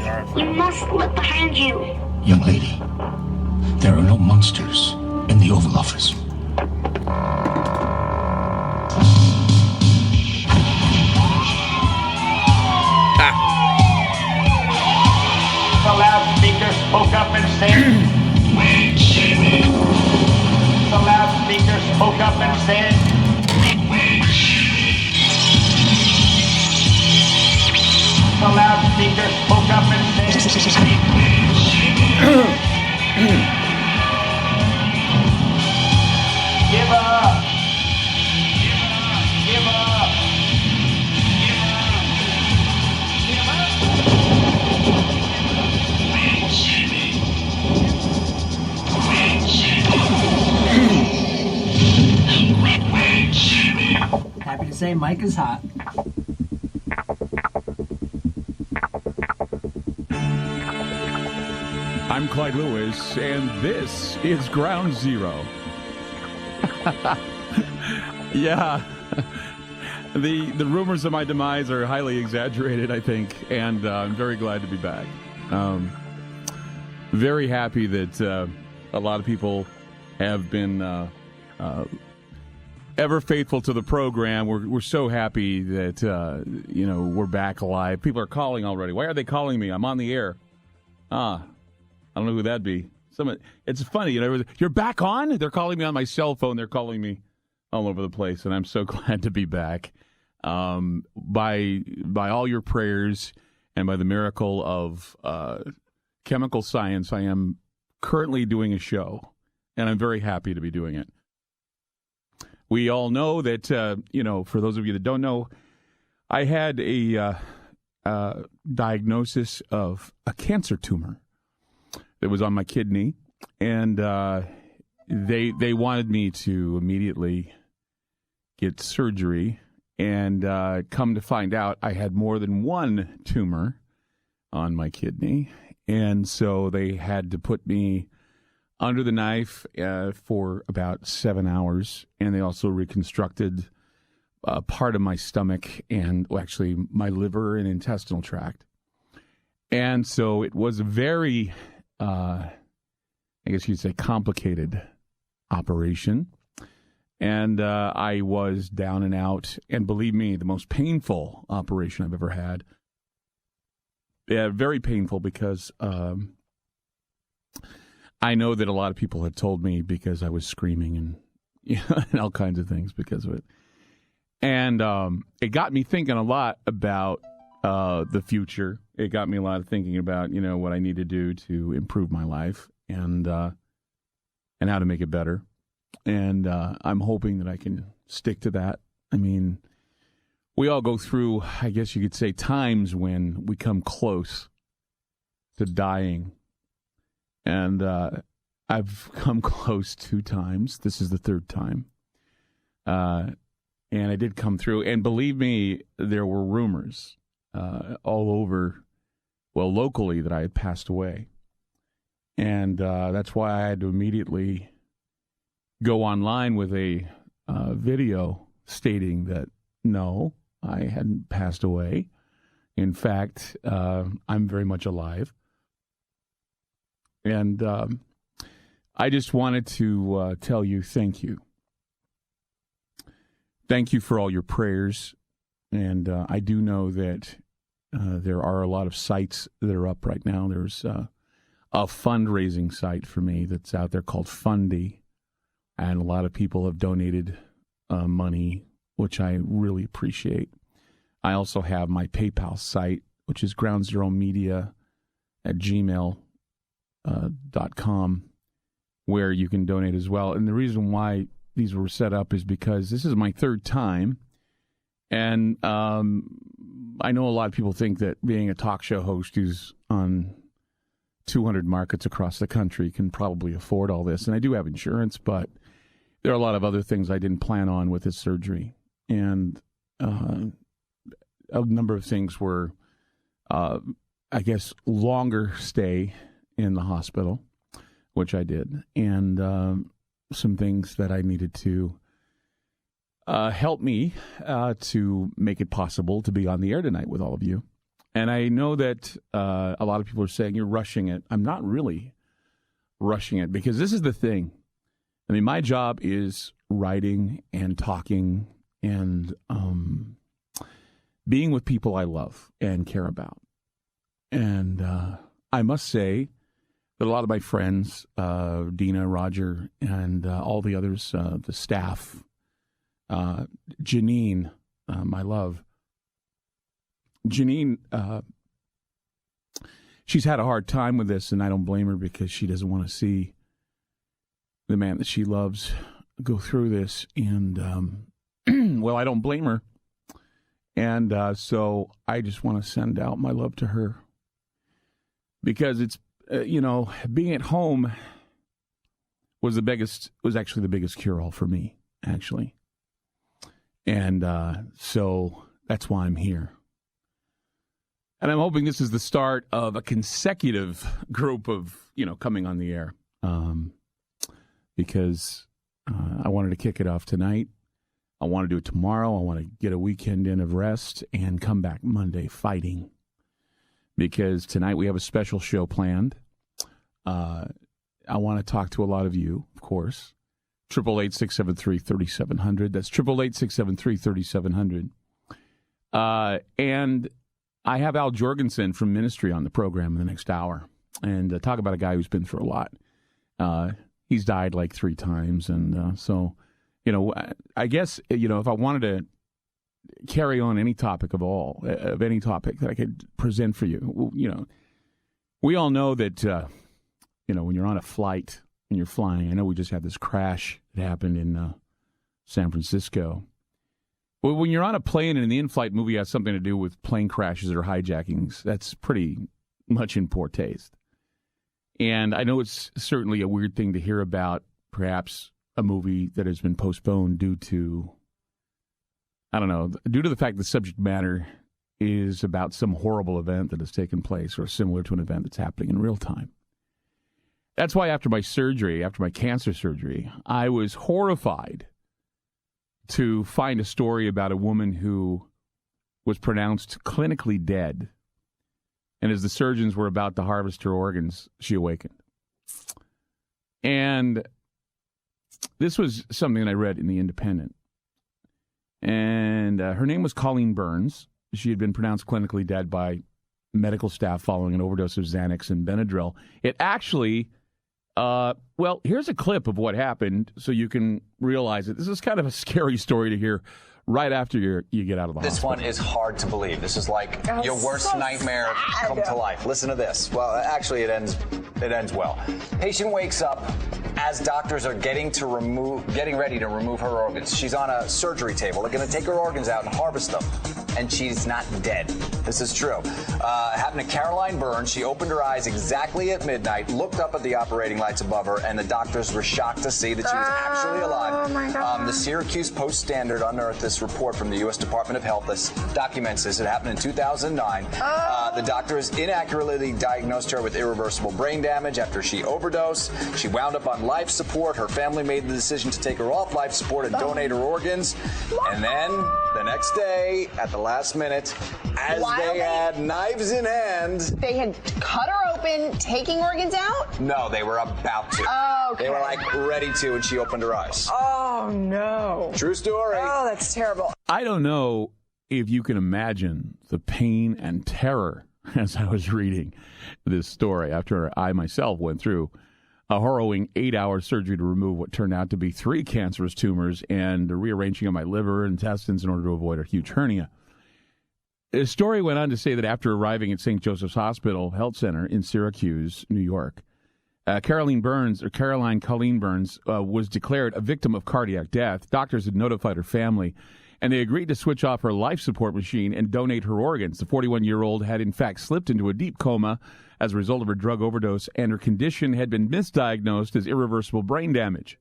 sir. You must look behind you. Young lady, there are no monsters in the Oval Office. The loudspeaker spoke up and said, Wait, Jimmy. the loudspeaker spoke up and said, Wait, Jimmy. the loudspeaker spoke up and said, give up, give up, give Wait, Jimmy. Wait, Jimmy. Wait, Jimmy. Happy to say Mike is hot. I'm Clyde Lewis, and this is Ground Zero. Yeah, the rumors of my demise are highly exaggerated, I think, and I'm very glad to be back. Very happy that a lot of people have been ever faithful to the program. We're so happy that we're back alive. People are calling already. Why are they calling me? I'm on the air. I don't know who that'd be. It's funny, you're back on? They're calling me on my cell phone. They're calling me all over the place, and I'm so glad to be back. By all your prayers and by the miracle of chemical science, I am currently doing a show, and I'm very happy to be doing it. We all know that, for those of you that don't know, I had a diagnosis of a cancer tumor that was on my kidney, and they wanted me to immediately get surgery, and come to find out I had more than one tumor on my kidney, and so they had to put me under the knife for about 7 hours, and they also reconstructed part of my stomach and actually my liver and intestinal tract. And so it was a very, I guess you'd say, complicated operation. And I was down and out, and believe me, the most painful operation I've ever had. Yeah, very painful because I know that a lot of people have told me because I was screaming and, and all kinds of things because of it. And it got me thinking a lot about the future. It got me a lot of thinking about, what I need to do to improve my life and how to make it better. And I'm hoping that I can stick to that. I mean, we all go through, I guess you could say, times when we come close to dying. And I've come close 2 times. This is the 3rd time. And I did come through. And believe me, there were rumors all over, locally, that I had passed away. And that's why I had to immediately go online with a video stating that, no, I hadn't passed away. In fact, I'm very much alive. And I just wanted to tell you thank you. Thank you for all your prayers. And I do know that there are a lot of sites that are up right now. There's a fundraising site for me that's out there called Fundy. And a lot of people have donated money, which I really appreciate. I also have my PayPal site, which is groundzeromedia@gmail.com, where you can donate as well. And the reason why these were set up is because this is my 3rd time. And I know a lot of people think that being a talk show host who's on 200 markets across the country can probably afford all this. And I do have insurance, but there are a lot of other things I didn't plan on with this surgery. And a number of things were, I guess, longer stay in the hospital, which I did, and some things that I needed to help me to make it possible to be on the air tonight with all of you. And I know that a lot of people are saying you're rushing it. I'm not really rushing it because this is the thing. I mean, my job is writing and talking and being with people I love and care about. And I must say that a lot of my friends, Dina, Roger, and all the others, the staff, Janine, my love, Janine, she's had a hard time with this, and I don't blame her because she doesn't want to see the man that she loves go through this. And, well, I don't blame her. And so I just want to send out my love to her because it's, being at home was actually the biggest cure-all for me, actually. And so that's why I'm here. And I'm hoping this is the start of a consecutive group of, coming on the air. Because I wanted to kick it off tonight. I want to do it tomorrow. I want to get a weekend in of rest and come back Monday fighting. Because tonight we have a special show planned. I want to talk to a lot of you, of course. 888-673-3700. That's 888-673-3700. And I have Al Jorgensen from Ministry on the program in the next hour. And talk about a guy who's been through a lot. He's died like 3 times. And so, I guess, if I wanted to carry on any topic of any topic that I could present for you, we all know that, when you're on a flight and you're flying, I know we just had this crash that happened in San Francisco. But when you're on a plane and the in-flight movie has something to do with plane crashes or hijackings, that's pretty much in poor taste. And I know it's certainly a weird thing to hear about, perhaps a movie that has been postponed due to the fact the subject matter is about some horrible event that has taken place or similar to an event that's happening in real time. That's why after my cancer surgery, I was horrified to find a story about a woman who was pronounced clinically dead. And as the surgeons were about to harvest her organs, she awakened. And this was something that I read in The Independent. And her name was Colleen Burns. She had been pronounced clinically dead by medical staff following an overdose of Xanax and Benadryl. It actually, here's a clip of what happened so you can realize it. This is kind of a scary story to hear right after you get out of the hospital. This one is hard to believe. This is like your worst nightmare come to life. Listen to this. Well, actually, it ends well. Patient wakes up as doctors are getting ready to remove her organs. She's on a surgery table. They're going to take her organs out and harvest them. And she's not dead. This is true. Happened to Caroline Burns. She opened her eyes exactly at midnight, looked up at the operating lights above her, and the doctors were shocked to see that she was actually alive. Oh, my God. The Syracuse Post-Standard unearthed this report from the U.S. Department of Health. This documents this. It happened in 2009. The doctors inaccurately diagnosed her with irreversible brain damage after she overdosed. She wound up on life support. Her family made the decision to take her off life support and donate her organs. And then the next day, at the last minute, as they had knives in hand. They had cut her open, taking organs out? No, they were about to. Oh, okay. They were like ready to, and she opened her eyes. Oh, no. True story. Oh, that's terrible. I don't know if you can imagine the pain and terror as I was reading this story after I myself went through a harrowing 8-hour surgery to remove what turned out to be 3 cancerous tumors and the rearranging of my liver and intestines in order to avoid a huge hernia. The story went on to say that after arriving at St. Joseph's Hospital Health Center in Syracuse, New York, Caroline Colleen Burns was declared a victim of cardiac death. Doctors had notified her family, and they agreed to switch off her life support machine and donate her organs. The 41-year-old had, in fact, slipped into a deep coma as a result of her drug overdose, and her condition had been misdiagnosed as irreversible brain damage.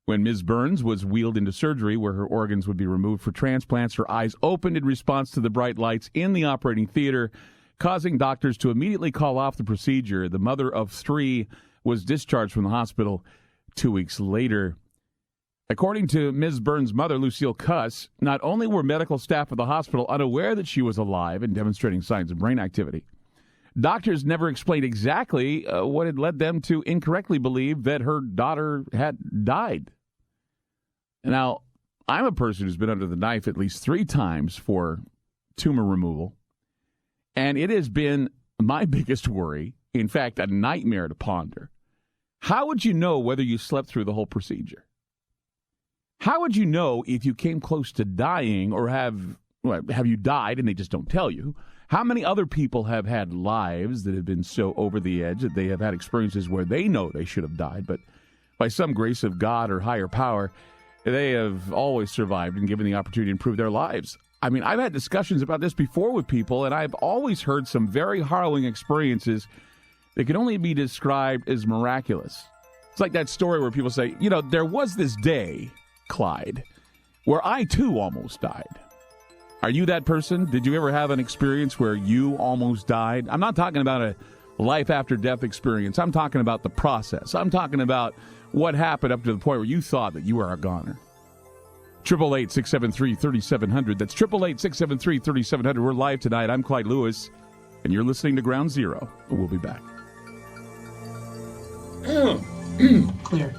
When Ms. Burns was wheeled into surgery where her organs would be removed for transplants, her eyes opened in response to the bright lights in the operating theater, causing doctors to immediately call off the procedure. The mother of 3 was discharged from the hospital 2 weeks later. According to Ms. Burns' mother, Lucille Cuss, not only were medical staff at the hospital unaware that she was alive and demonstrating signs of brain activity, doctors never explained exactly what had led them to incorrectly believe that her daughter had died. Now, I'm a person who's been under the knife at least 3 times for tumor removal, and it has been my biggest worry, in fact, a nightmare to ponder. How would you know whether you slept through the whole procedure? How would you know if you came close to dying, or have you died and they just don't tell you? How many other people have had lives that have been so over the edge that they have had experiences where they know they should have died, but by some grace of God or higher power, they have always survived and given the opportunity to improve their lives? I mean, I've had discussions about this before with people, and I've always heard some very harrowing experiences that can only be described as miraculous. It's like that story where people say, you know, there was this day, Clyde, where I too almost died. Are you that person? Did you ever have an experience where you almost died? I'm not talking about a life after death experience. I'm talking about the process. I'm talking about what happened up to the point where you thought that you were a goner. 888-673-3700. That's 888-673-3700. We're live tonight. I'm Clyde Lewis, and you're listening to Ground Zero. We'll be back. Clear.